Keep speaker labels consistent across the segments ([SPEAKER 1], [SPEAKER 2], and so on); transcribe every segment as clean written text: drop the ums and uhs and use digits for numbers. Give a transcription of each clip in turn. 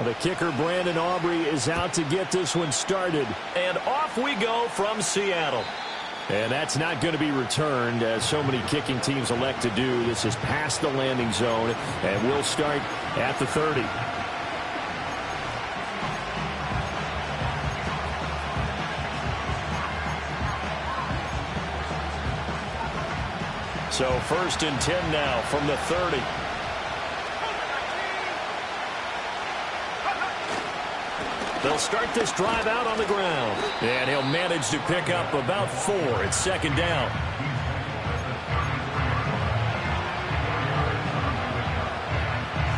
[SPEAKER 1] The kicker, Brandon Aubrey, is out to get this one started. And off we go from Seattle. And that's not going to be returned, as so many kicking teams elect to do. This is past the landing zone, and we'll start at the 30. So 1st and 10 now from the 30. They'll start this drive out on the ground. And he'll manage to pick up about 4. It's 2nd down.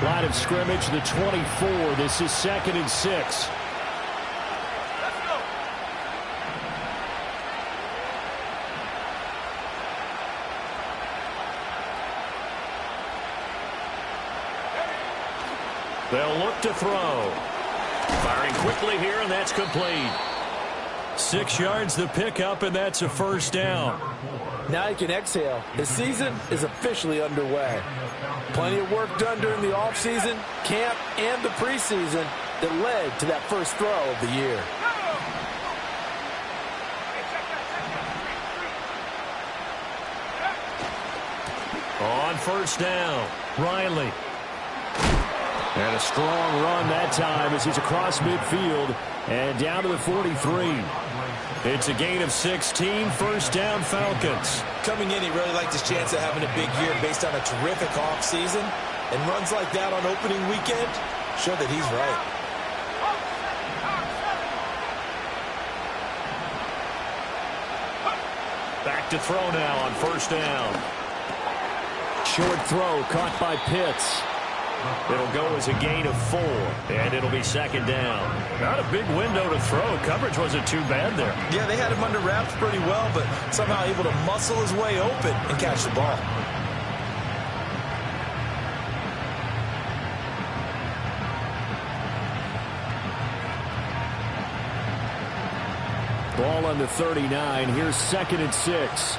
[SPEAKER 1] Line of scrimmage, the 24. This is 2nd and 6. They'll look to throw. Firing quickly here, and that's complete. 6 yards the pickup, and that's a 1st down.
[SPEAKER 2] Now you can exhale. The season is officially underway. Plenty of work done during the offseason, camp, and the preseason that led to that first throw of the year.
[SPEAKER 1] On 1st down, Riley. And a strong run that time as he's across midfield and down to the 43. It's a gain of 16, 1st down Falcons.
[SPEAKER 3] Coming in, he really liked his chance of having a big year based on a terrific offseason. And runs like that on opening weekend show that he's right.
[SPEAKER 1] Back to throw now on 1st down. Short throw caught by Pitts. It'll go as a gain of 4, and it'll be 2nd down. Not a big window to throw. Coverage wasn't too bad there.
[SPEAKER 3] Yeah, they had him under wraps pretty well, but somehow able to muscle his way open and catch the ball.
[SPEAKER 1] Ball on the 39. Here's 2nd and 6.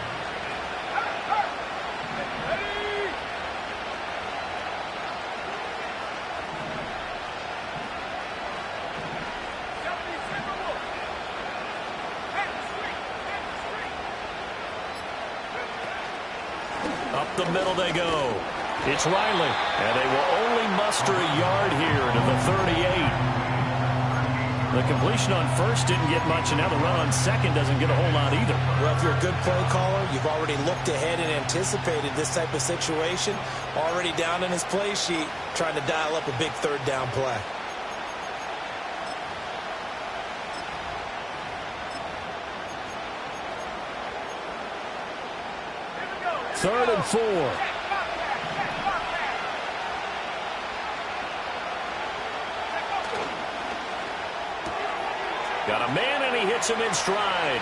[SPEAKER 1] Up the middle they go. It's Riley, and they will only muster a yard here to the 38. The completion on 1st didn't get much, and now the run on 2nd doesn't get a whole lot either.
[SPEAKER 3] Well, if you're a good play caller, you've already looked ahead and anticipated this type of situation. Already down in his play sheet, trying to dial up a big 3rd down play.
[SPEAKER 1] Third and 4. Got a man, and he hits him in stride.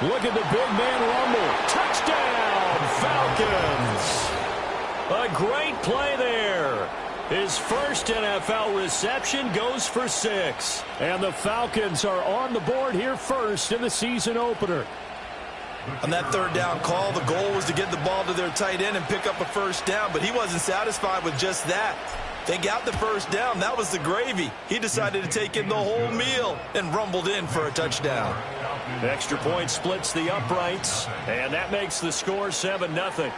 [SPEAKER 1] Look at the big man rumble. Touchdown, Falcons. A great play there. His first NFL reception goes for 6. And the Falcons are on the board here first in the season opener.
[SPEAKER 3] On that 3rd down call, the goal was to get the ball to their tight end and pick up a 1st down, but he wasn't satisfied with just that. They got the 1st down. That was the gravy. He decided to take in the whole meal and rumbled in for a touchdown.
[SPEAKER 1] The extra point splits the uprights, and that makes the score 7-0.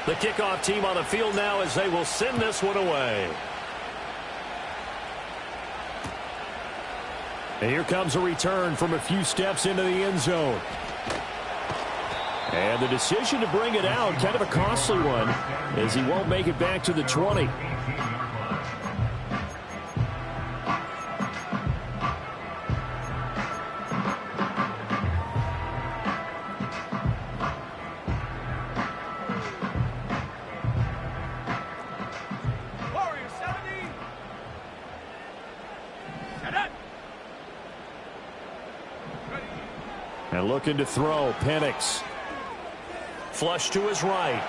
[SPEAKER 1] The kickoff team on the field now as they will send this one away. And here comes a return from a few steps into the end zone. And the decision to bring it out, kind of a costly one, as he won't make it back to the 20. And looking to throw, Penix. Flush to his right.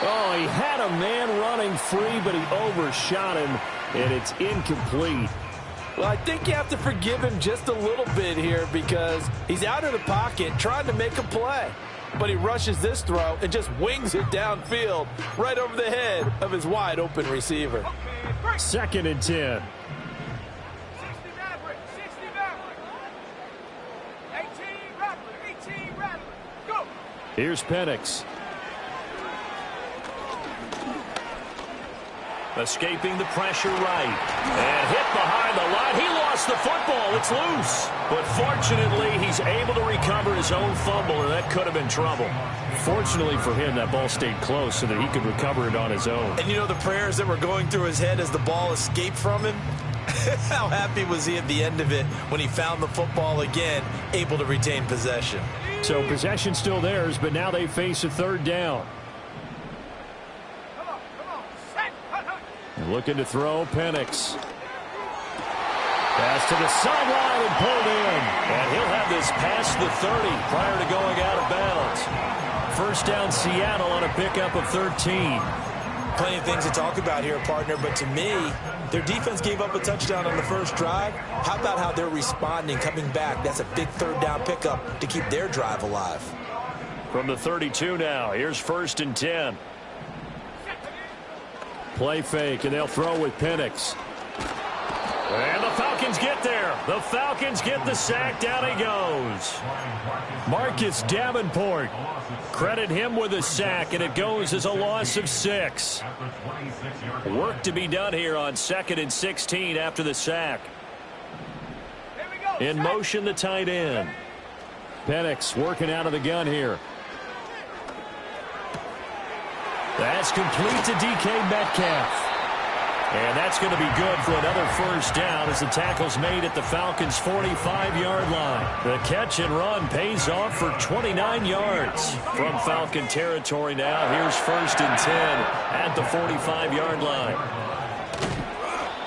[SPEAKER 1] Oh, he had a man running free, but he overshot him, and it's incomplete.
[SPEAKER 2] Well, I think you have to forgive him just a little bit here because he's out of the pocket trying to make a play. But he rushes this throw and just wings it downfield right over the head of his wide-open receiver.
[SPEAKER 1] 2nd and 10. Here's Penix. Escaping the pressure right. And hit behind the line. He lost the football. It's loose. But fortunately, he's able to recover his own fumble, and that could have been trouble. Fortunately for him, that ball stayed close so that he could recover it on his own.
[SPEAKER 3] And you know the prayers that were going through his head as the ball escaped from him? How happy was he at the end of it when he found the football again, able to retain possession?
[SPEAKER 1] So possession still theirs, but now they face a 3rd down. Looking to throw, Penix. Pass to the sideline and pulled in. And he'll have this past the 30 prior to going out of bounds. 1st down Seattle on a pickup of 13.
[SPEAKER 3] Plenty of things to talk about here, partner, but to me, their defense gave up a touchdown on the first drive. How about how they're responding, coming back? That's a big 3rd down pickup to keep their drive alive.
[SPEAKER 1] From the 32 now, here's 1st and 10. Play fake, and they'll throw with Penix. And the Falcons get there. The Falcons get the sack. Down he goes. Marcus Davenport. Credit him with a sack, and it goes as a loss of 6. Work to be done here on 2nd and 16 after the sack. In motion, the tight end. Penix working out of the gun here. That's complete to DK Metcalf. And that's going to be good for another 1st down as the tackle's made at the Falcons' 45-yard line. The catch and run pays off for 29 yards. From Falcon territory now, here's 1st and 10 at the 45-yard line.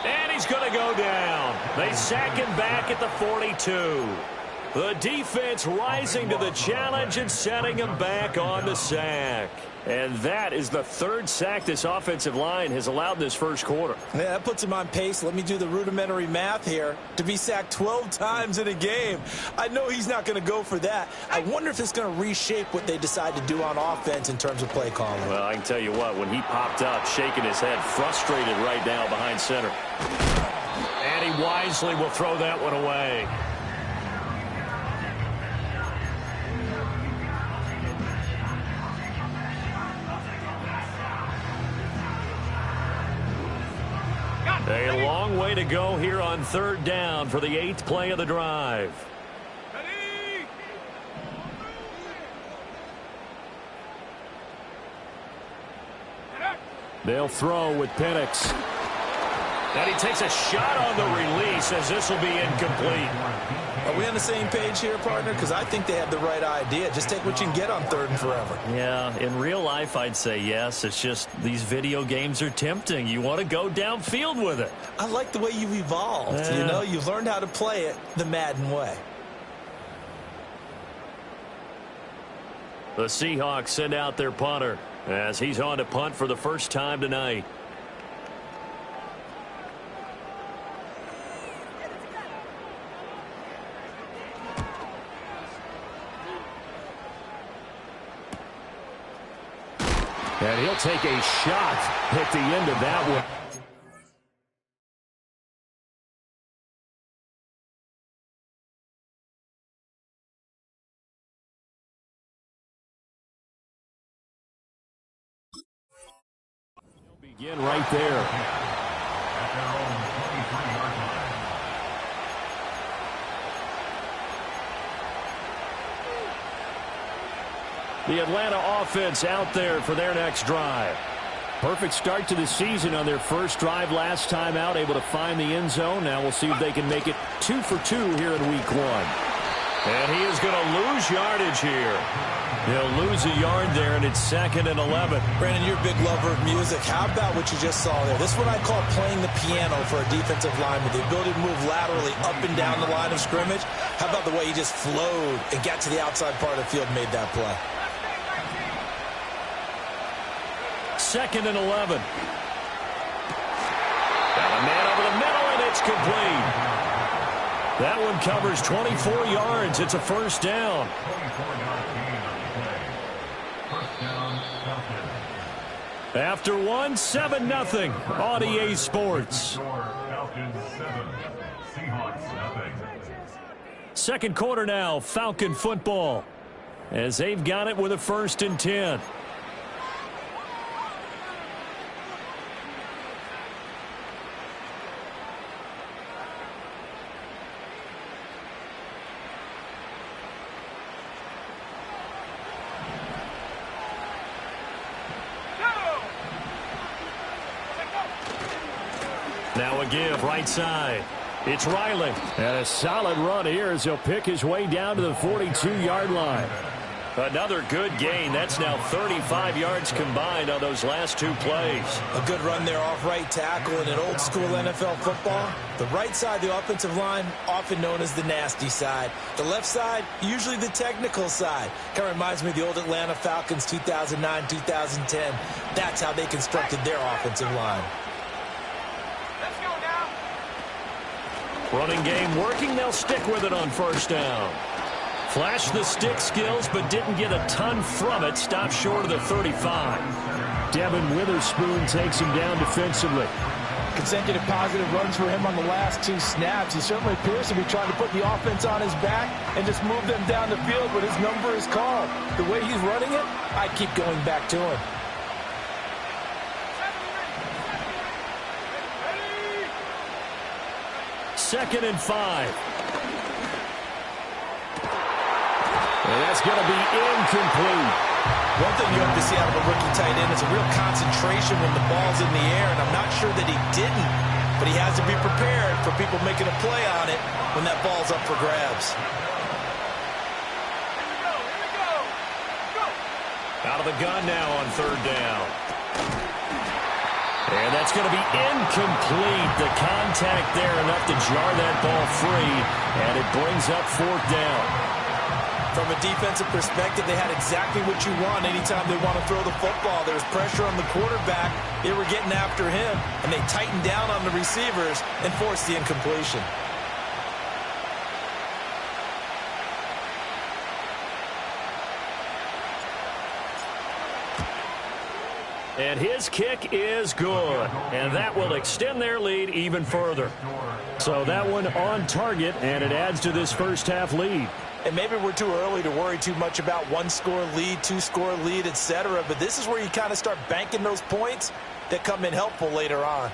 [SPEAKER 1] And he's going to go down. They sack him back at the 42. The defense rising to the challenge and setting him back on the sack. And that is the 3rd sack this offensive line has allowed this first quarter.
[SPEAKER 3] Yeah, that puts him on pace. Let me do the rudimentary math here. To be sacked 12 times in a game, I know he's not going to go for that. I wonder if it's going to reshape what they decide to do on offense in terms of play calling.
[SPEAKER 1] Well, I can tell you what, when he popped up, shaking his head, frustrated right now behind center. And he wisely will throw that one away. A long way to go here on 3rd down for the 8th play of the drive. They'll throw with Penix. And he takes a shot on the release as this will be incomplete.
[SPEAKER 3] Are we on the same page here, partner? Because I think they have the right idea. Just take what you can get on 3rd and forever.
[SPEAKER 1] Yeah, in real life, I'd say yes. It's just these video games are tempting. You want to go downfield with it.
[SPEAKER 3] I like the way you've evolved.
[SPEAKER 1] Yeah.
[SPEAKER 3] You know, you've learned how to play it the Madden way.
[SPEAKER 1] The Seahawks send out their punter as he's on to punt for the first time tonight. And he'll take a shot at the end of that one. He'll begin right there. The Atlanta offense out there for their next drive. Perfect start to the season on their first drive last time out, able to find the end zone. Now we'll see if they can make it 2 for 2 here in week 1. And he is going to lose yardage here. He'll lose a yard there, and it's 2nd and 11.
[SPEAKER 3] Brandon, you're a big lover of music. How about what you just saw there? This is what I call playing the piano for a defensive lineman, the ability to move laterally up and down the line of scrimmage. How about the way he just flowed and got to the outside part of the field and made that play?
[SPEAKER 1] 2nd and 11. Got a man over the middle, and it's complete. That one covers 24 yards. It's a first down. After one, 7-0 on EA Sports. Second quarter now, Falcon football, as they've got it with a 1st and 10. Now a give right side. It's Riley. And a solid run here as he'll pick his way down to the 42-yard line. Another good gain. That's now 35 yards combined on those last 2 plays.
[SPEAKER 3] A good run there off right tackle in an old-school NFL football. The right side, the offensive line, often known as the nasty side. The left side, usually the technical side. Kind of reminds me of the old Atlanta Falcons 2009-2010. That's how they constructed their offensive line.
[SPEAKER 1] Running game working. They'll stick with it on 1st down. Flashed the stick skills, but didn't get a ton from it. Stopped short of the 35. Devin Witherspoon takes him down defensively.
[SPEAKER 2] Consecutive positive runs for him on the last 2 snaps. He certainly appears to be trying to put the offense on his back and just move them down the field, but his number is called. The way he's running it, I keep going back to him.
[SPEAKER 1] Second and 5. And that's going to be incomplete.
[SPEAKER 3] One thing you have to see out of a rookie tight end is a real concentration when the ball's in the air, and I'm not sure that he didn't, but he has to be prepared for people making a play on it when that ball's up for grabs.
[SPEAKER 1] Out of the gun now on 3rd down. And that's going to be incomplete. The contact there enough to jar that ball free, and it brings up 4th down.
[SPEAKER 3] From a defensive perspective, they had exactly what you want anytime they want to throw the football. There was pressure on the quarterback. They were getting after him, and they tightened down on the receivers and forced the incompletion.
[SPEAKER 1] And his kick is good, and that will extend their lead even further. So that one on target, and it adds to this first half lead.
[SPEAKER 3] And maybe we're too early to worry too much about 1-score lead, 2-score lead, etc. But this is where you kind of start banking those points that come in helpful later on.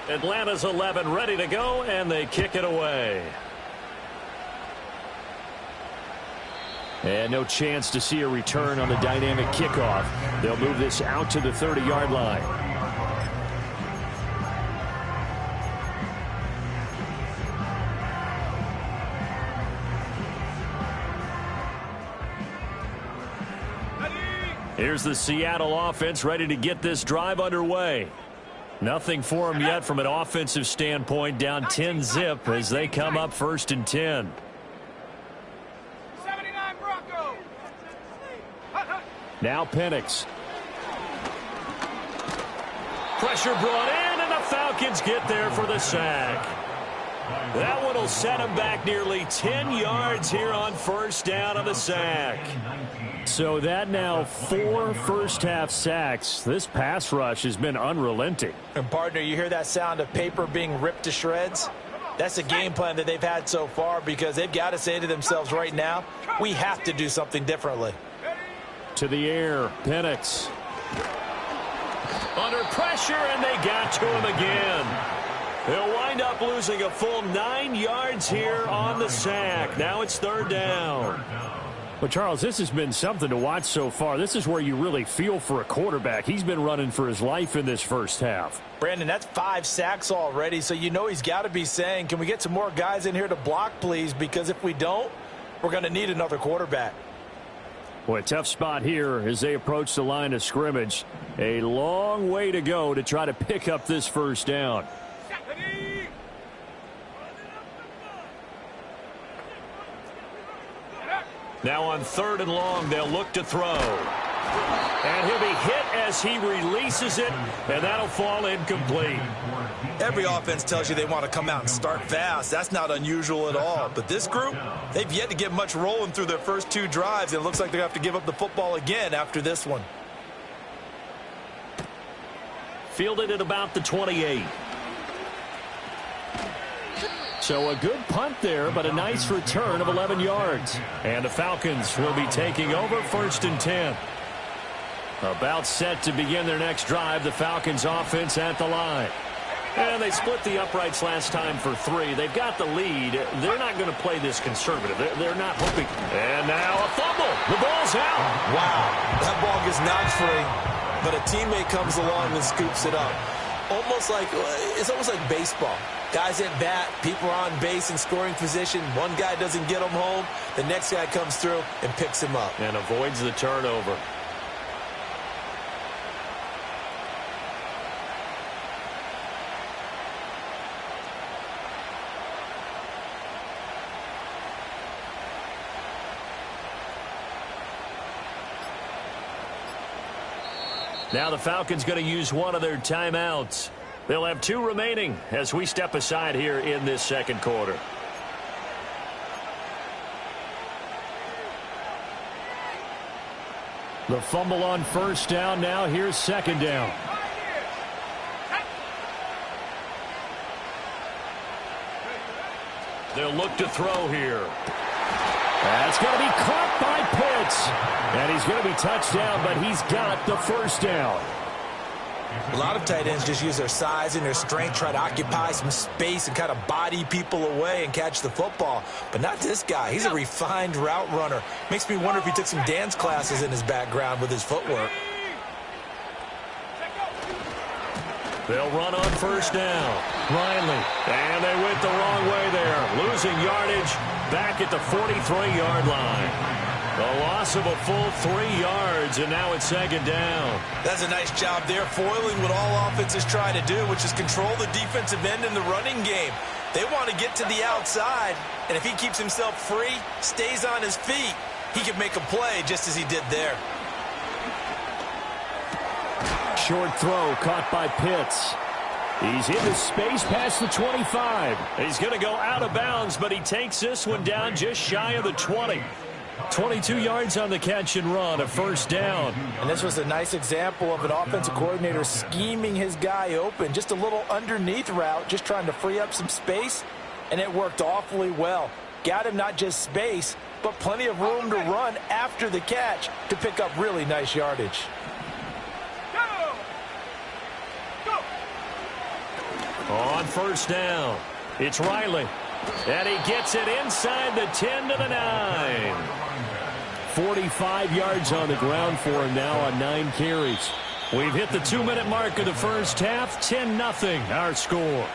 [SPEAKER 1] Atlanta's 11 ready to go, and they kick it away. And no chance to see a return on the dynamic kickoff. They'll move this out to the 30-yard line. Here's the Seattle offense ready to get this drive underway. Nothing for them yet from an offensive standpoint, down 10-zip as they come up 1st and 10. Now Penix. Pressure brought in, and the Falcons get there for the sack. That one will set them back nearly 10 yards here on 1st down on the sack. So that now 4 first-half sacks. This pass rush has been unrelenting.
[SPEAKER 3] And, partner, you hear that sound of paper being ripped to shreds? That's a game plan that they've had so far because they've got to say to themselves right now, we have to do something differently.
[SPEAKER 1] To the air, Penix. Under pressure, and they got to him again. They'll wind up losing a full 9 yards here on the sack. Now it's 3rd down. Well, Charles, this has been something to watch so far. This is where you really feel for a quarterback. He's been running for his life in this first half.
[SPEAKER 3] Brandon, that's 5 sacks already, so you know he's got to be saying, can we get some more guys in here to block, please? Because if we don't, we're going to need another quarterback.
[SPEAKER 1] Boy, a tough spot here as they approach the line of scrimmage. A long way to go to try to pick up this 1st down. Now on 3rd and long, they'll look to throw. And he'll be hit as he releases it, and that'll fall incomplete.
[SPEAKER 3] Every offense tells you they want to come out and start fast. That's not unusual at all. But this group, they've yet to get much rolling through their first 2 drives, and it looks like they're going to have to give up the football again after this one.
[SPEAKER 1] Fielded at about the 28. So a good punt there, but a nice return of 11 yards. And the Falcons will be taking over 1st and 10. About set to begin their next drive, the Falcons offense at the line. And they split the uprights last time for 3. They've got the lead. They're not going to play this conservative. They're not hoping. And now a fumble. The ball's out.
[SPEAKER 3] Wow, that ball gets knocked free, but a teammate comes along and scoops it up. It's almost like baseball. Guys at bat, people are on base in scoring position. One guy doesn't get him home. The next guy comes through and picks him up.
[SPEAKER 1] And avoids the turnover. Now the Falcons going to use one of their timeouts. They'll have 2 remaining as we step aside here in this second quarter. The fumble on 1st down. Now here's 2nd down. They'll look to throw here. That's going to be caught by Pitts. And he's going to be touched down, but he's got the 1st down.
[SPEAKER 3] A lot of tight ends just use their size and their strength, try to occupy some space and kind of body people away and catch the football. But not this guy. He's a refined route runner. Makes me wonder if he took some dance classes in his background with his footwork.
[SPEAKER 1] They'll run on 1st down. Riley. And they went the wrong way there. Losing yardage back at the 43-yard line. A loss of a full 3 yards, and now it's 2nd down.
[SPEAKER 3] That's a nice job there, foiling what all offenses try to do, which is control the defensive end in the running game. They want to get to the outside, and if he keeps himself free, stays on his feet, he can make a play just as he did there.
[SPEAKER 1] Short throw caught by Pitts. He's into space past the 25. He's going to go out of bounds, but he takes this one down just shy of the 20. 22 yards on the catch and run, a 1st down.
[SPEAKER 2] And this was a nice example of an offensive coordinator scheming his guy open. Just a little underneath route, just trying to free up some space, and it worked awfully well. Got him not just space, but plenty of room to run after the catch to pick up really nice yardage.
[SPEAKER 1] On 1st down, it's Riley. And he gets it inside the 10 to the 9. 45 yards on the ground for him now on 9 carries. We've hit the 2-minute mark of the first half. 10-0 our score.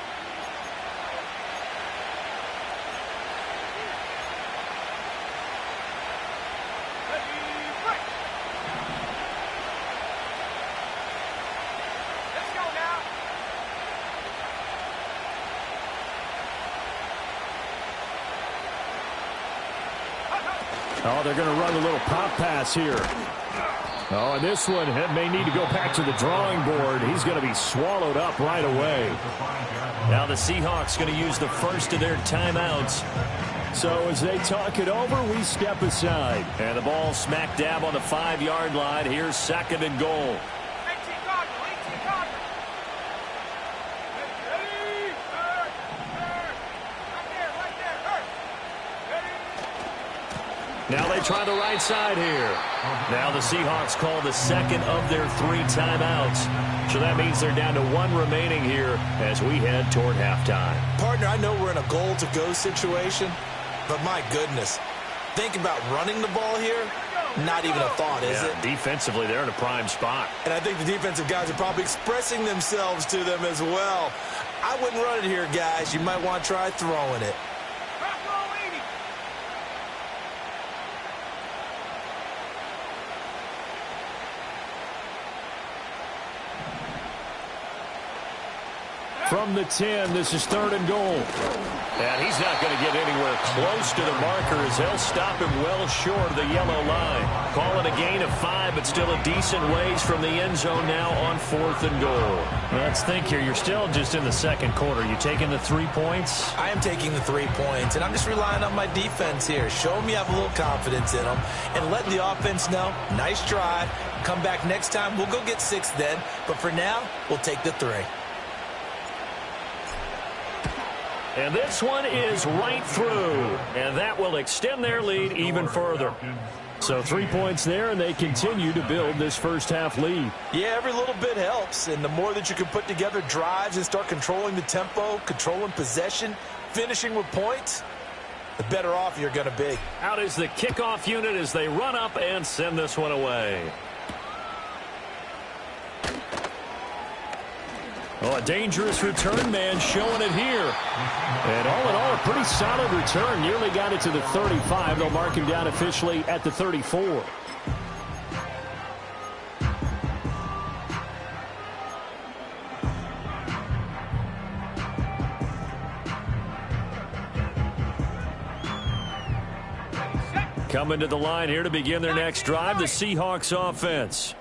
[SPEAKER 1] Oh, they're going to run a little pop pass here. Oh, and this one may need to go back to the drawing board. He's going to be swallowed up right away. Now the Seahawks going to use the first of their timeouts. So as they talk it over, we step aside. And the ball smack dab on the 5-yard line. Here's 2nd and goal. Now they try the right side here. Now the Seahawks call the 2nd of their 3 timeouts. So that means they're down to 1 remaining here as we head toward halftime.
[SPEAKER 3] Partner, I know we're in a goal-to-go situation, but my goodness, think about running the ball here. Not even a thought, is it?
[SPEAKER 1] Defensively, they're in a prime spot.
[SPEAKER 3] And I think the defensive guys are probably expressing themselves to them as well. I wouldn't run it here, guys. You might want to try throwing it.
[SPEAKER 1] from the 10. This is 3rd and goal. And he's not going to get anywhere close to the marker as they'll stop him well short of the yellow line. Call it a gain of 5, but still a decent ways from the end zone now on 4th and goal. Let's think here. You're still just in the second quarter. You taking the 3 points?
[SPEAKER 2] I am taking the 3 points, and I'm just relying on my defense here. Show me I have a little confidence in them, and let the offense know, nice drive. Come back next time. We'll go get 6 then, but for now, we'll take the 3.
[SPEAKER 1] And this one is right through, and that will extend their lead even further. So 3 points there, and they continue to build this first half lead.
[SPEAKER 2] Yeah, every little bit helps, and the more that you can put together drives and start controlling the tempo, controlling possession, finishing with points, the better off you're going to be.
[SPEAKER 1] Out is the kickoff unit as they run up and send this one away. Oh, a dangerous return man showing it here. And all in all, a pretty solid return. Nearly got it to the 35. They'll mark him down officially at the 34. Coming to the line here to begin their next drive, the Seahawks offense.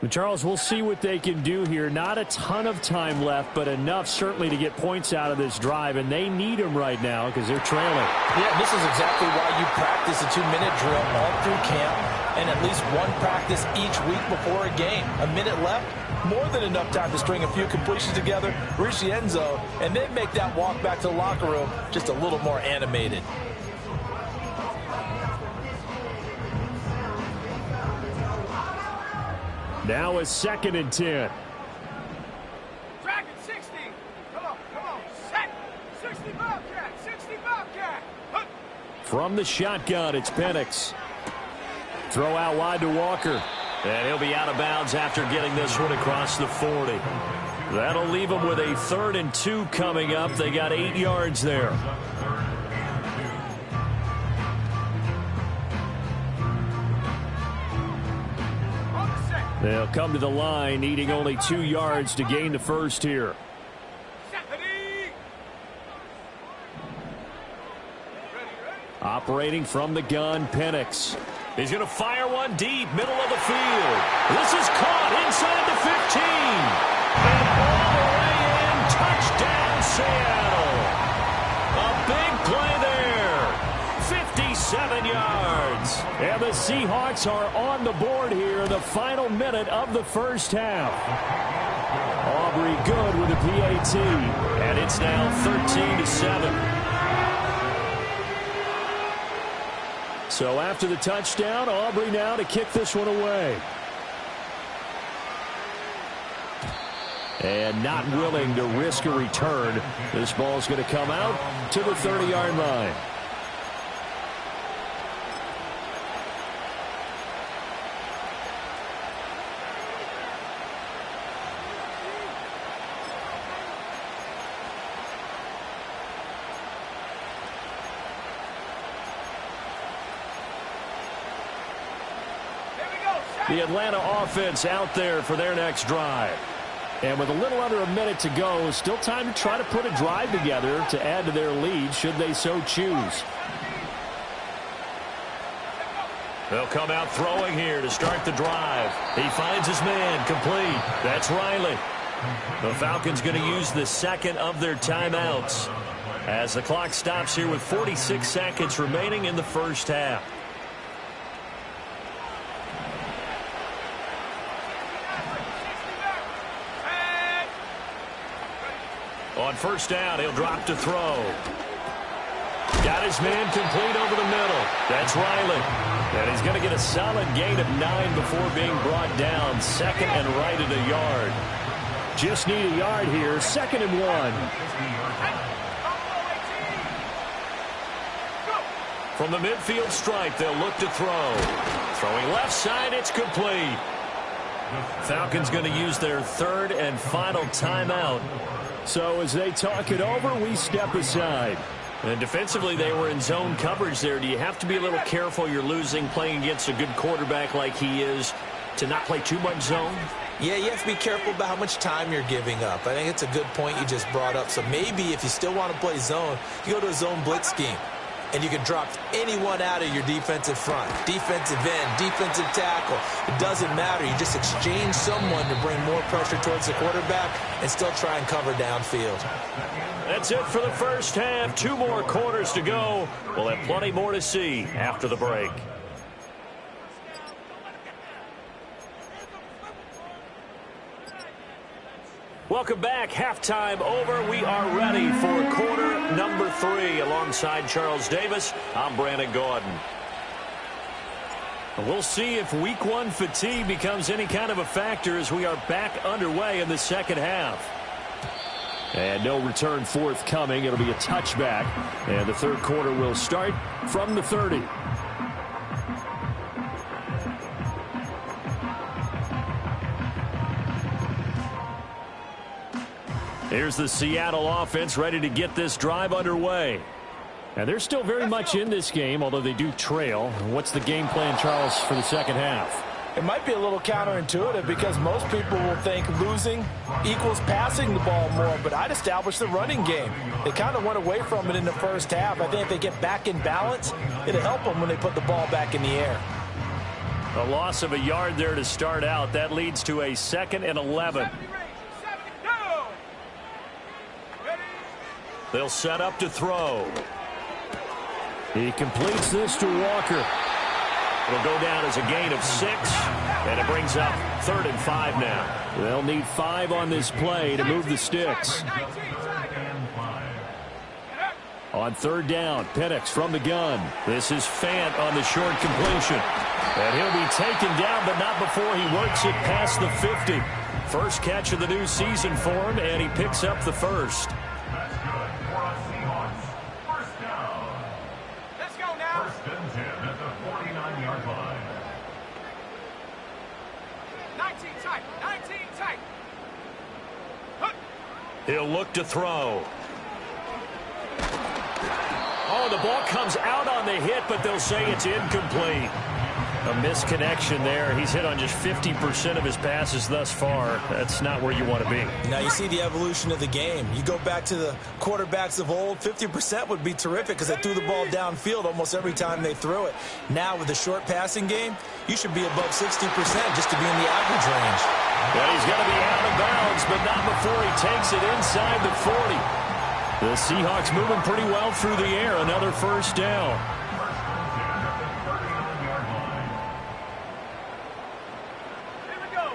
[SPEAKER 1] Charles, we'll see what they can do here. Not a ton of time left, but enough certainly to get points out of this drive, and they need them right now because they're trailing.
[SPEAKER 2] Yeah, this is exactly why you practice a 2-minute drill all through camp and at least one practice each week before a game. A minute left, more than enough time to string a few completions together, reach the end zone, and then make that walk back to the locker room just a little more animated.
[SPEAKER 1] Now a 2nd and 10.
[SPEAKER 4] Track it, 60. Come on. Set. 60 Bobcat. 60 Bobcat. Hook.
[SPEAKER 1] From the shotgun, it's Penix. Throw out wide to Walker. And he'll be out of bounds after getting this one across the 40. That'll leave them with a 3rd and 2 coming up. They got 8 yards there. They'll come to the line, needing only 2 yards to gain the first here. Operating from the gun, Penix. He's going to fire one deep, middle of the field. This is caught inside the 15. And all the way in, touchdown Seattle. A big play there. 57 yards. And the Seahawks are on the board here in the final minute of the first half. Aubrey good with a PAT. And it's now 13-7. So after the touchdown, Aubrey now to kick this one away. And not willing to risk a return. This ball's going to come out to the 30-yard line. The Atlanta offense out there for their next drive. And with a little under a minute to go, still time to try to put a drive together to add to their lead should they so choose. They'll come out throwing here to start the drive. He finds his man complete. That's Riley. The Falcons going to use the second of their timeouts as the clock stops here with 46 seconds remaining in the first half. On first down, he'll drop to throw. Got his man complete over the middle. That's Riley. And he's going to get a solid gain of 9 before being brought down. 2nd and right at a yard. Just need a yard here. 2nd and 1. From the midfield stripe, they'll look to throw. Throwing left side, it's complete. Falcons going to use their 3rd and final timeout. So as they talk it over, we step aside. And defensively, they were in zone coverage there. Do you have to be a little careful? You're losing, playing against a good quarterback like he is, to not play too much zone?
[SPEAKER 2] Yeah, you have to be careful about how much time you're giving up. I think it's a good point you just brought up. So maybe if you still want to play zone, you go to a zone blitz scheme. And you can drop anyone out of your defensive front. Defensive end, defensive tackle. It doesn't matter. You just exchange someone to bring more pressure towards the quarterback and still try and cover downfield.
[SPEAKER 1] That's it for the first half. 2 more quarters to go. We'll have plenty more to see after the break. Welcome back. Halftime over. We are ready for quarter number 3. Alongside Charles Davis, I'm Brandon Gaudin. We'll see if week 1 fatigue becomes any kind of a factor as we are back underway in the second half. And no return forthcoming. It'll be a touchback. And the third quarter will start from the 30. Here's the Seattle offense ready to get this drive underway. And they're still very much in this game, although they do trail. What's the game plan, Charles, for the second half?
[SPEAKER 2] It might be a little counterintuitive because most people will think losing equals passing the ball more, but I'd establish the running game. They kind of went away from it in the first half. I think if they get back in balance, it'll help them when they put the ball back in the air.
[SPEAKER 1] A loss of a yard there to start out. That leads to a 2nd and 11. They'll set up to throw. He completes this to Walker. It'll go down as a gain of 6, and it brings up 3rd and 5 now. They'll need 5 on this play to move the sticks. On 3rd down, Penix from the gun. This is Fant on the short completion. And he'll be taken down, but not before he works it past the 50. First catch of the new season for him, and he picks up the first. He'll look to throw. Oh, the ball comes out on the hit, but they'll say it's incomplete. A misconnection there. He's hit on just 50% of his passes thus far. That's not where you want to be.
[SPEAKER 3] Now you see the evolution of the game. You go back to the quarterbacks of old, 50% would be terrific because they threw the ball downfield almost every time they threw it. Now with the short passing game, you should be above 60% just to be in the average range.
[SPEAKER 1] Well, he's going to be out of bounds, but not before he takes it inside the 40. The Seahawks moving pretty well through the air. Another first down.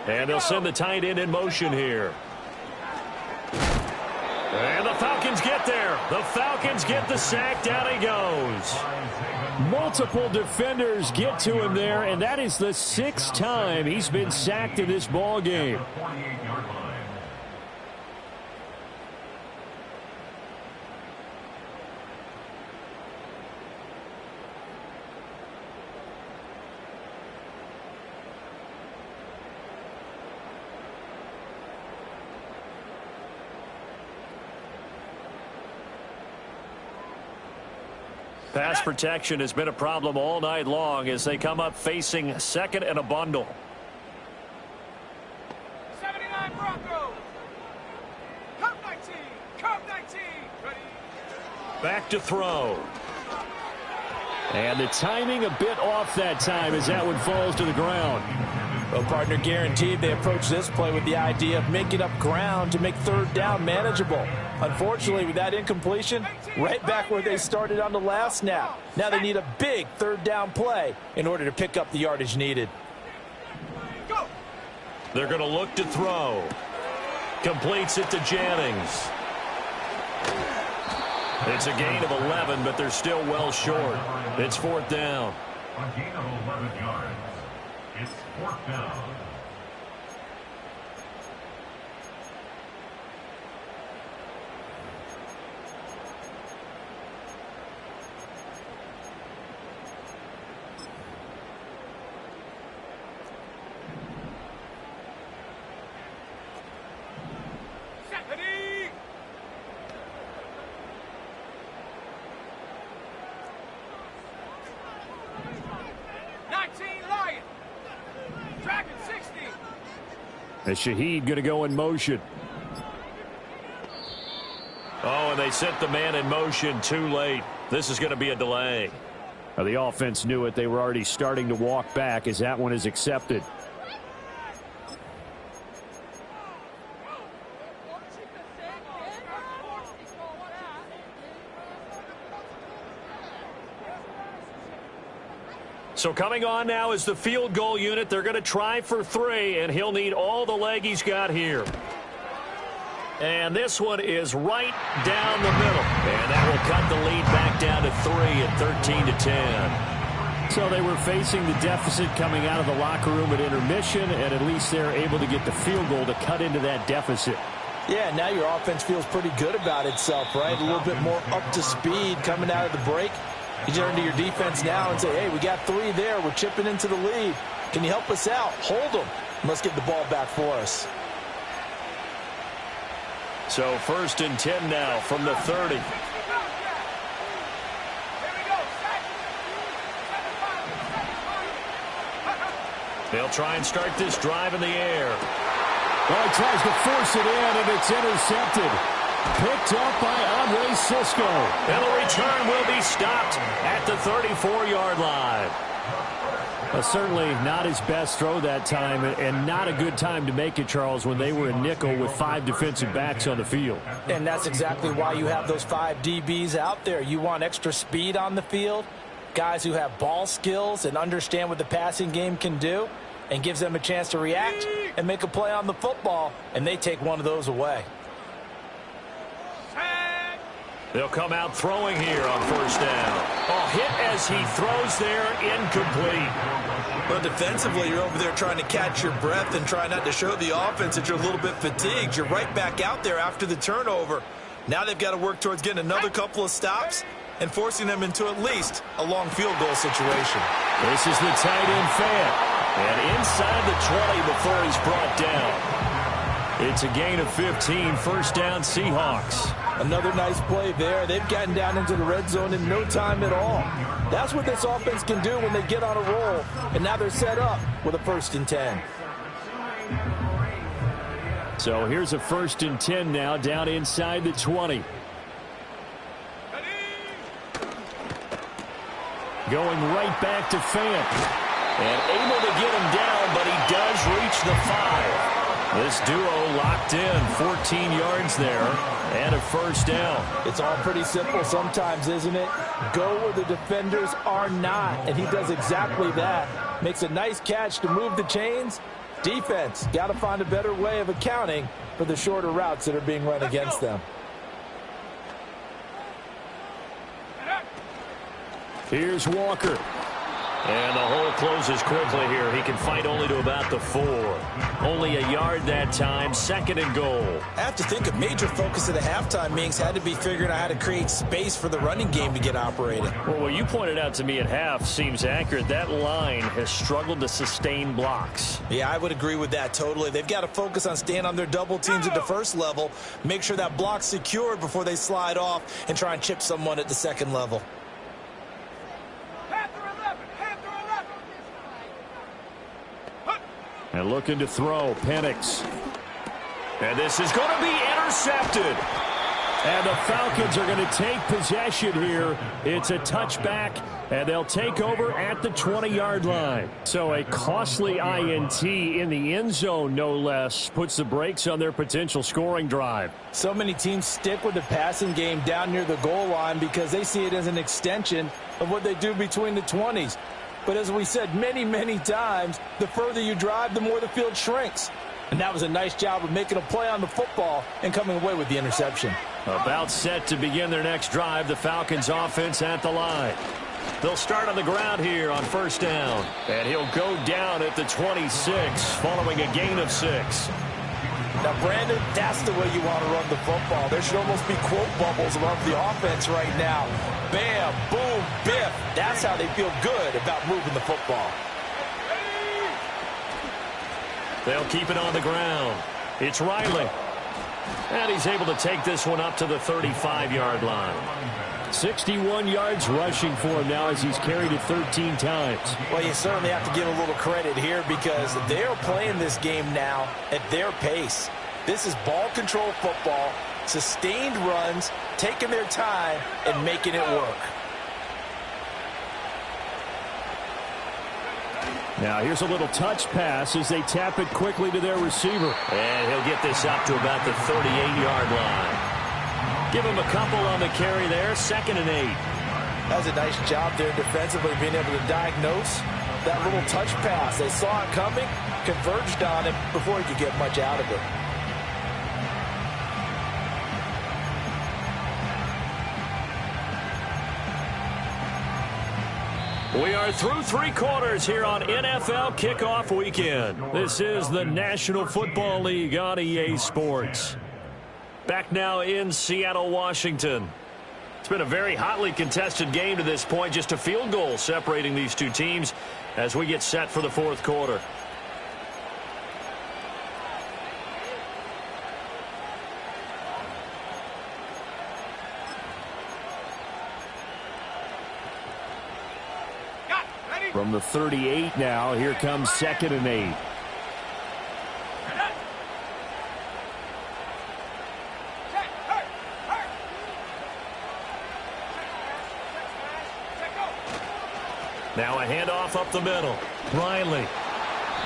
[SPEAKER 1] And they'll send the tight end in motion here. And the Falcons get there. The Falcons get the sack. Down he goes. Multiple defenders get to him there, and that is the 6th time he's been sacked in this ball game. Pass protection has been a problem all night long as they come up facing 2nd and a bundle.
[SPEAKER 4] 79 Broncos. Curve 19. Curve 19. Ready.
[SPEAKER 1] Back to throw. And the timing a bit off that time as that one falls to the ground.
[SPEAKER 2] Well, partner, guaranteed they approach this play with the idea of making up ground to make 3rd down manageable. Unfortunately, with that incompletion, right back where they started on the last snap. Now they need a big 3rd down play in order to pick up the yardage needed.
[SPEAKER 1] They're going to look to throw. Completes it to Jennings. It's a gain of 11, but they're still well short. It's 4th down.
[SPEAKER 5] A gain of 11 yards. It's 4th down.
[SPEAKER 4] Ready. 19 Lion. Dragon 60.
[SPEAKER 1] As Shaheed going to go in motion. Oh, and they sent the man in motion too late. This is going to be a delay. Now, the offense knew it. They were already starting to walk back as that one is accepted. So coming on now is the field goal unit. They're going to try for 3, and he'll need all the leg he's got here. And this one is right down the middle. And that will cut the lead back down to 3 at 13-10. So they were facing the deficit coming out of the locker room at intermission, and at least they're able to get the field goal to cut into that deficit.
[SPEAKER 2] Yeah, now your offense feels pretty good about itself, right? A little bit more up to speed coming out of the break. You turn to your defense now and say, hey, we got 3 there. We're chipping into the lead. Can you help us out? Hold them. Let's get the ball back for us.
[SPEAKER 1] So 1st and 10 now from the 30. They'll try and start this drive in the air.
[SPEAKER 6] Well, he tries to force it in, and it's intercepted. Picked up by Andre Cisco.
[SPEAKER 1] And the return will be stopped at the 34-yard line.
[SPEAKER 6] Certainly not his best throw that time, and not a good time to make it, Charles, when they were in nickel with 5 defensive backs on the field.
[SPEAKER 2] And that's exactly why you have those 5 DBs out there. You want extra speed on the field, guys who have ball skills and understand what the passing game can do, and gives them a chance to react and make a play on the football, and they take one of those away.
[SPEAKER 1] They'll come out throwing here on 1st down. Oh, hit as he throws there, incomplete.
[SPEAKER 3] But defensively, you're over there trying to catch your breath and try not to show the offense that you're a little bit fatigued. You're right back out there after the turnover. Now they've got to work towards getting another couple of stops and forcing them into at least a long field goal situation.
[SPEAKER 1] This is the tight end Fant. And inside the 20 before he's brought down. It's a gain of 15, 1st down Seahawks.
[SPEAKER 2] Another nice play there. They've gotten down into the red zone in no time at all. That's what this offense can do when they get on a roll. And now they're set up with a 1st and 10.
[SPEAKER 6] So here's a 1st and 10 now down inside the 20. Going right back to Fant.
[SPEAKER 1] And able to get him down, but he does reach the 5. This duo locked in, 14 yards there, and a 1st down.
[SPEAKER 2] It's all pretty simple sometimes, isn't it? Go where the defenders are not, and he does exactly that. Makes a nice catch to move the chains. Defense, got to find a better way of accounting for the shorter routes that are being run against them.
[SPEAKER 6] Here's Walker.
[SPEAKER 1] And the hole closes quickly here. He can fight only to about the 4. Only a yard that time, 2nd and goal.
[SPEAKER 7] I have to think a major focus of the halftime meetings had to be figuring out how to create space for the running game to get operating.
[SPEAKER 1] Well, what you pointed out to me at half seems accurate. That line has struggled to sustain blocks.
[SPEAKER 7] Yeah, I would agree with that totally. They've got to focus on staying on their double teams at the 1st level, make sure that block's secured before they slide off and try and chip someone at the 2nd level.
[SPEAKER 6] And looking to throw, Penix.
[SPEAKER 1] And this is going to be intercepted.
[SPEAKER 6] And the Falcons are going to take possession here. It's a touchback, and they'll take over at the 20-yard line. So a costly INT in the end zone, no less, puts the brakes on their potential scoring drive.
[SPEAKER 2] So many teams stick with the passing game down near the goal line because they see it as an extension of what they do between the 20s. But as we said many, many times, the further you drive, the more the field shrinks. And that was a nice job of making a play on the football and coming away with the interception.
[SPEAKER 1] About set to begin their next drive, the Falcons offense at the line. They'll start on the ground here on 1st down. And he'll go down at the 26 following a gain of 6.
[SPEAKER 2] Now, Brandon, that's the way you want to run the football. There should almost be quote bubbles above the offense right now. Bam, boom, biff. That's how they feel good about moving the football.
[SPEAKER 1] They'll keep it on the ground. It's Riley. And he's able to take this one up to the 35-yard line.
[SPEAKER 6] 61 yards rushing for him now as he's carried it 13 times.
[SPEAKER 7] Well, you certainly have to give a little credit here because they are playing this game now at their pace. This is ball control football, sustained runs, taking their time, and making it work.
[SPEAKER 6] Now here's a little touch pass as they tap it quickly to their receiver.
[SPEAKER 1] And he'll get this up to about the 38-yard line. Give him a couple on the carry there, 2nd and 8.
[SPEAKER 7] That's a nice job there defensively, being able to diagnose that little touch pass. They saw it coming, converged on it before he could get much out of it.
[SPEAKER 6] We are through 3 quarters here on NFL Kickoff Weekend. This is the National Football League on EA Sports. Back now in Seattle, Washington. It's been a very hotly contested game to this point. Just a field goal separating these two teams as we get set for the 4th quarter. From the 38 now, here comes 2nd and 8. Now a handoff up the middle. Riley.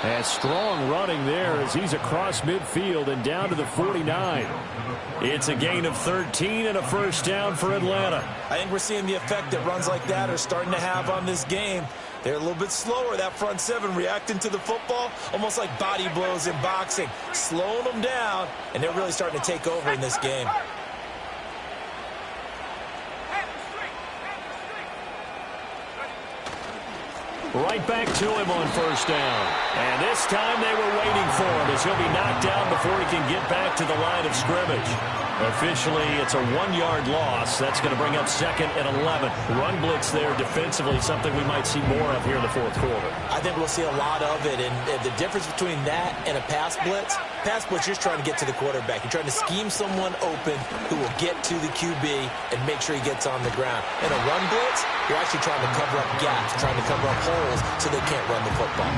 [SPEAKER 6] And strong running there as he's across midfield and down to the 49. It's a gain of 13 and a first down for Atlanta.
[SPEAKER 7] I think we're seeing the effect that runs like that are starting to have on this game. They're a little bit slower, that front 7, reacting to the football, almost like body blows in boxing, slowing them down, and they're really starting to take over in this game.
[SPEAKER 6] Right back to him on first down. And this time they were waiting for him as he'll be knocked down before he can get back to the line of scrimmage. Officially, it's a 1-yard loss. That's going to bring up 2nd and 11. Run blitz there defensively, something we might see more of here in the 4th quarter.
[SPEAKER 7] I think we'll see a lot of it, and the difference between that and a pass blitz, you're trying to get to the quarterback. You're trying to scheme someone open who will get to the QB and make sure he gets on the ground. In a run blitz, you're actually trying to cover up gaps, trying to cover up holes so they can't run the football.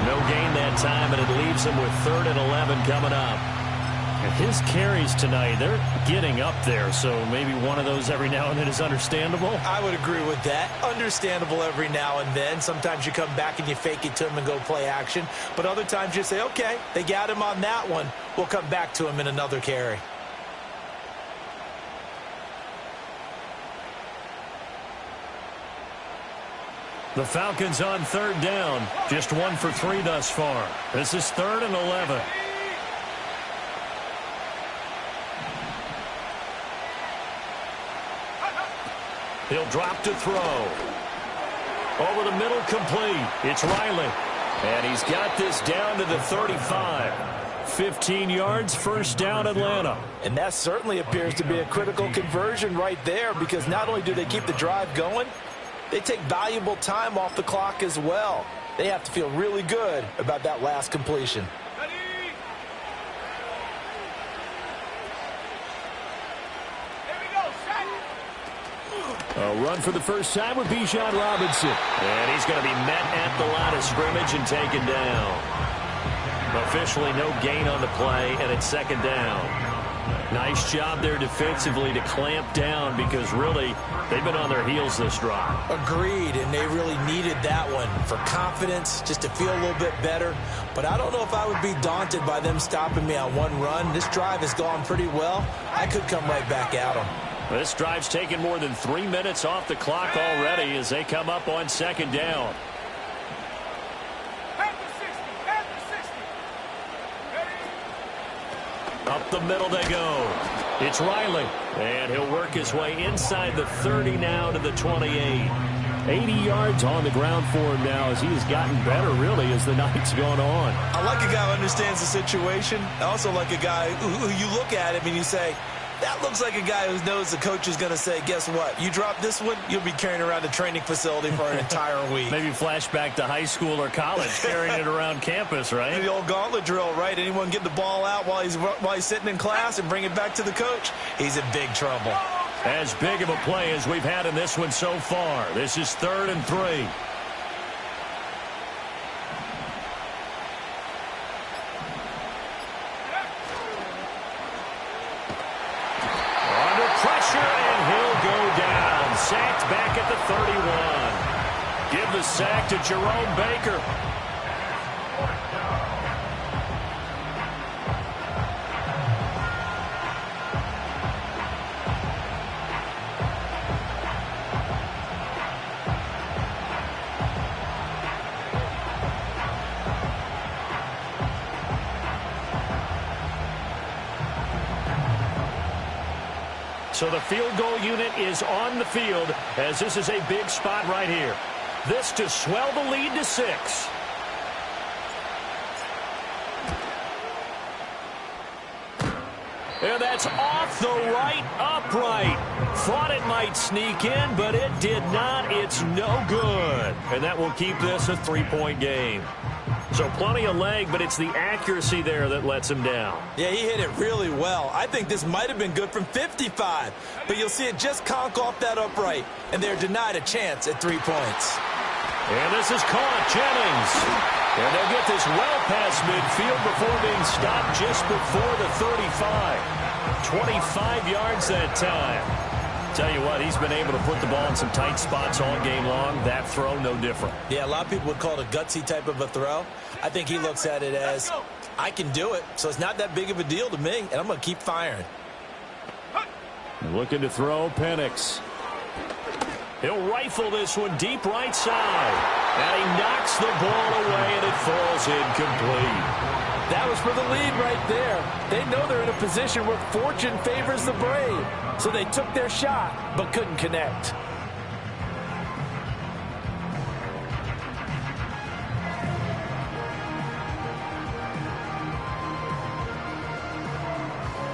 [SPEAKER 6] No gain that time, and it leaves him with 3rd and 11 coming up. And his carries tonight, they're getting up there, so maybe one of those every now and then is understandable.
[SPEAKER 7] I would agree with that. Understandable every now and then. Sometimes you come back and you fake it to him and go play action. But other times you say, okay, they got him on that one. We'll come back to him in another carry.
[SPEAKER 6] The Falcons on 3rd down. Just 1 for 3 thus far. This is 3rd and 11. He'll drop to throw. Over the middle, complete. It's Riley. And he's got this down to the 35. 15 yards, first down, Atlanta.
[SPEAKER 7] And that certainly appears to be a critical conversion right there, because not only do they keep the drive going, they take valuable time off the clock as well. They have to feel really good about that last completion.
[SPEAKER 6] A run for the first time with Bijan Robinson. And he's going to be met at the line of scrimmage and taken down. Officially no gain on the play, and it's 2nd down. Nice job there defensively to clamp down, because really they've been on their heels this drive.
[SPEAKER 7] Agreed, and they really needed that one for confidence, just to feel a little bit better. But I don't know if I would be daunted by them stopping me on one run. This drive has gone pretty well. I could come right back at them.
[SPEAKER 6] This drive's taken more than 3 minutes off the clock already as they come up on 2nd down. Up the middle they go. It's Riley. And he'll work his way inside the 30 now to the 28. 80 yards on the ground for him now as he has gotten better, really, as the night's gone on.
[SPEAKER 3] I like a guy who understands the situation. I also like a guy who you look at him and you say, that looks like a guy who knows the coach is going to say, guess what? You drop this one, you'll be carrying around a training facility for an entire week.
[SPEAKER 6] Maybe flashback to high school or college, carrying it around campus, right?
[SPEAKER 3] The old gauntlet drill, right? Anyone get the ball out while he's sitting in class and bring it back to the coach? He's in big trouble.
[SPEAKER 1] As big of a play as we've had in this one so far. This is 3rd and 3. Under pressure, and he'll go down. Sacked back at the 31. Give the sack to Jerome Baker. So the field goal unit is on the field as this is a big spot right here. This to swell the lead to 6. And that's off the right upright. Thought it might sneak in, but it did not. It's no good. And that will keep this a 3-point game. So plenty of leg, but it's the accuracy there that lets him down.
[SPEAKER 7] Yeah, he hit it really well. I think this might have been good from 55. But you'll see it just conk off that upright. And they're denied a chance at 3 points.
[SPEAKER 1] And this is caught. Jennings. And they'll get this well past midfield before being stopped just before the 35. 25 yards that time. Tell you what, he's been able to put the ball in some tight spots all game long. That throw, no different.
[SPEAKER 7] Yeah, a lot of people would call it a gutsy type of a throw. I think he looks at it as, I can do it, so it's not that big of a deal to me, and I'm going to keep firing.
[SPEAKER 1] Looking to throw, Penix. He'll rifle this one deep right side. And he knocks the ball away, and it falls incomplete.
[SPEAKER 2] That was for the lead right there. They know they're in a position where fortune favors the brave. So they took their shot, but couldn't connect.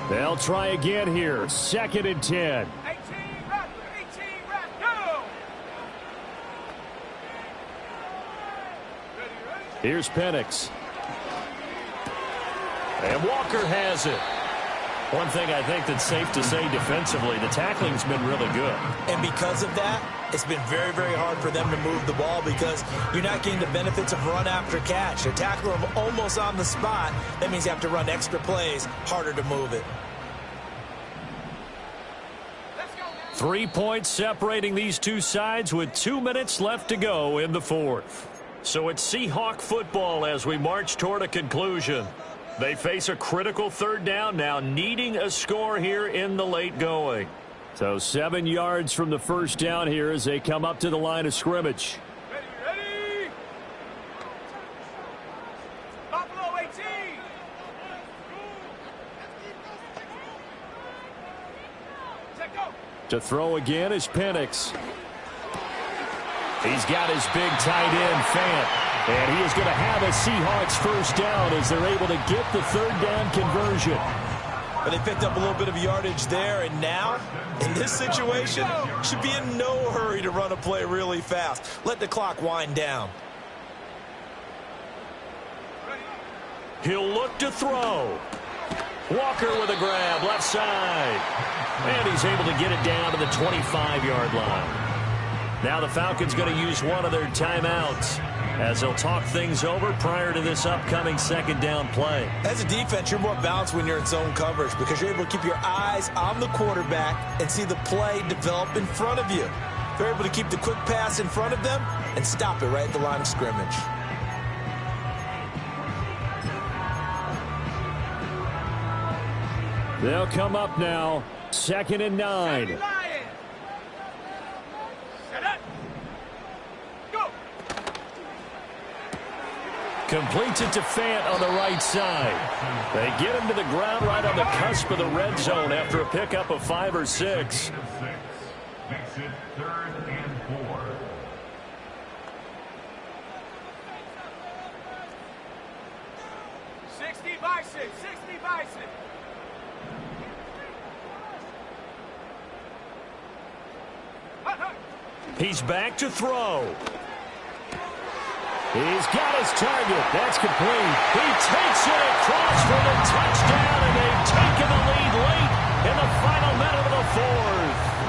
[SPEAKER 6] They'll try again here. 2nd and 10.
[SPEAKER 4] 18 rep, go!
[SPEAKER 6] Here's Penix.
[SPEAKER 1] And Walker has it. One thing I think that's safe to say defensively, the tackling's been really good.
[SPEAKER 7] And because of that, it's been very, very hard for them to move the ball because you're not getting the benefits of run after catch. They tackle them almost on the spot. That means you have to run extra plays, harder to move it.
[SPEAKER 1] 3 points separating these two sides with 2 minutes left to go in the 4th. So it's Seahawk football as we march toward a conclusion. They face a critical 3rd down now, needing a score here in the late going.
[SPEAKER 6] So 7 yards from the first down here as they come up to the line of scrimmage.
[SPEAKER 4] Ready! Buffalo 18! Set, go!
[SPEAKER 6] To throw again is Penix.
[SPEAKER 1] He's got his big tight end, Fant. And he is going to have a Seahawks first down as they're able to get the 3rd down conversion.
[SPEAKER 7] But they picked up a little bit of yardage there, and now, in this situation, should be in no hurry to run a play really fast. Let the clock wind down.
[SPEAKER 1] He'll look to throw. Walker with a grab, left side. And he's able to get it down to the 25-yard line. Now the Falcons going to use one of their timeouts as they'll talk things over prior to this upcoming 2nd down play.
[SPEAKER 7] As a defense, you're more balanced when you're in zone coverage because you're able to keep your eyes on the quarterback and see the play develop in front of you. They're able to keep the quick pass in front of them and stop it right at the line of scrimmage.
[SPEAKER 6] They'll come up now. 2nd and 9.
[SPEAKER 1] Completes it to Fant on the right side. They get him to the ground right on the cusp of the red zone after a pickup of 5 or 6.
[SPEAKER 5] Makes it 3rd and 4.
[SPEAKER 1] He's back to throw. He's got his target. That's complete. He takes it across for the touchdown, and they've taken the lead late in the final minute of the 4th.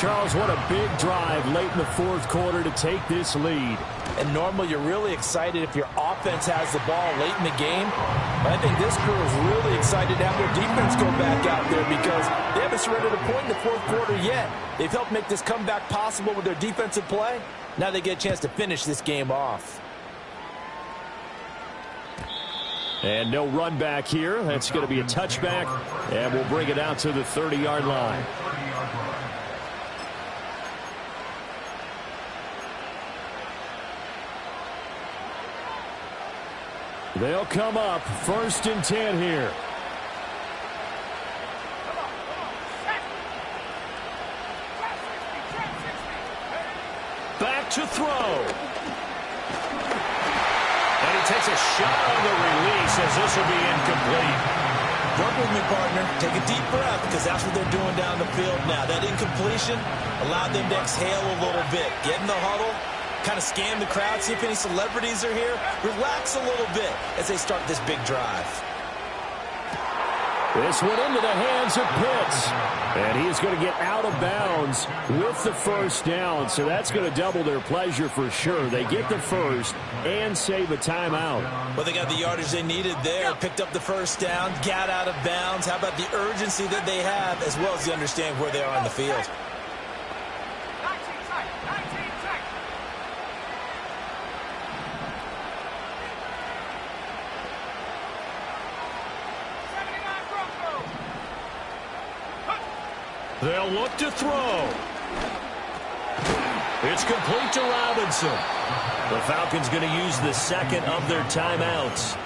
[SPEAKER 6] Charles, what a big drive late in the fourth quarter to take this lead.
[SPEAKER 2] And normally you're really excited if your offense has the ball late in the game. But I think this crew is really excited to have their defense go back out there because they haven't surrendered a point in the fourth quarter yet. They've helped make this comeback possible with their defensive play. Now they get a chance to finish this game off.
[SPEAKER 6] And no run back here. That's going to be a touchback. And we'll bring it out to the 30-yard line. They'll come up 1st and 10 here. Back to throw.
[SPEAKER 1] And he takes a shot on the release as this will be incomplete.
[SPEAKER 7] Work with me, partner. Take a deep breath because that's what they're doing down the field now. That incompletion allowed them to exhale a little bit. Get in the huddle, kind of scan the crowd, see if any celebrities are here. Relax a little bit as they start this big drive.
[SPEAKER 6] This went into the hands of Pitts. And he is going to get out of bounds with the first down. So that's going to double their pleasure for sure. They get the first and save a timeout.
[SPEAKER 7] Well, they got the yardage they needed there. Picked up the first down, got out of bounds. How about the urgency that they have as well as they understand where they are on the field?
[SPEAKER 4] 19 seconds. 19 seconds.
[SPEAKER 1] They'll look to throw. It's complete to Robinson. The Falcons going to use the second of their timeouts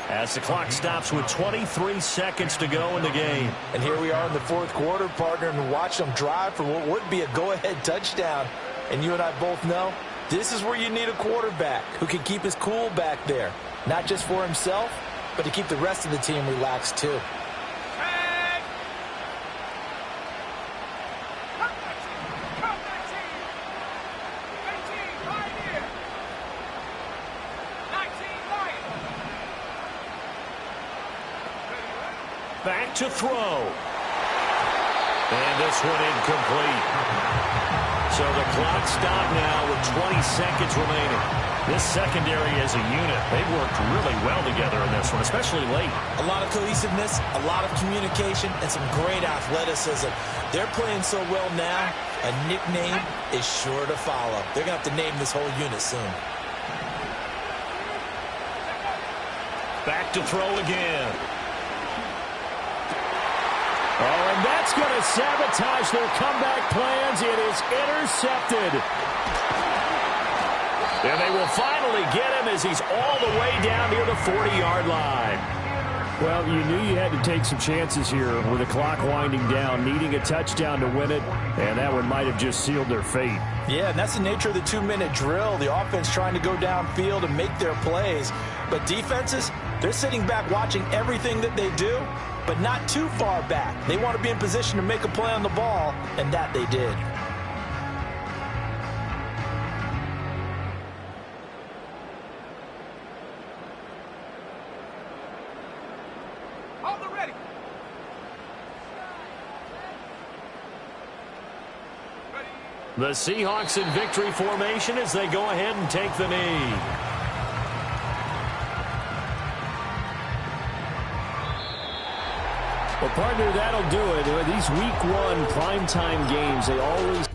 [SPEAKER 1] as the clock stops with 23 seconds to go in the game.
[SPEAKER 2] And here we are in the fourth quarter, partner, and watch them drive for what would be a go-ahead touchdown. And you and I both know this is where you need a quarterback who can keep his cool back there, not just for himself, but to keep the rest of the team relaxed too.
[SPEAKER 1] Back to throw. And this one incomplete. So the clock stopped now with 20 seconds remaining. This secondary as a unit, they've worked really well together in this one, especially late.
[SPEAKER 7] A lot of cohesiveness, a lot of communication, and some great athleticism. They're playing so well now, a nickname is sure to follow. They're going to have to name this whole unit soon.
[SPEAKER 1] Back to throw again.
[SPEAKER 6] Oh, and that's going to sabotage their comeback plans. It is intercepted. And they will finally get him as he's all the way down near the 40-yard line. Well, you knew you had to take some chances here with the clock winding down, needing a touchdown to win it, and that one might have just sealed their fate.
[SPEAKER 2] Yeah, and that's the nature of the 2-minute drill. The offense trying to go downfield and make their plays. But defenses, they're sitting back watching everything that they do, but not too far back. They want to be in position to make a play on the ball, and that they did.
[SPEAKER 4] Hold it ready.
[SPEAKER 1] The Seahawks in victory formation as they go ahead and take the knee.
[SPEAKER 6] Well, partner, that'll do it. These week one primetime games, they always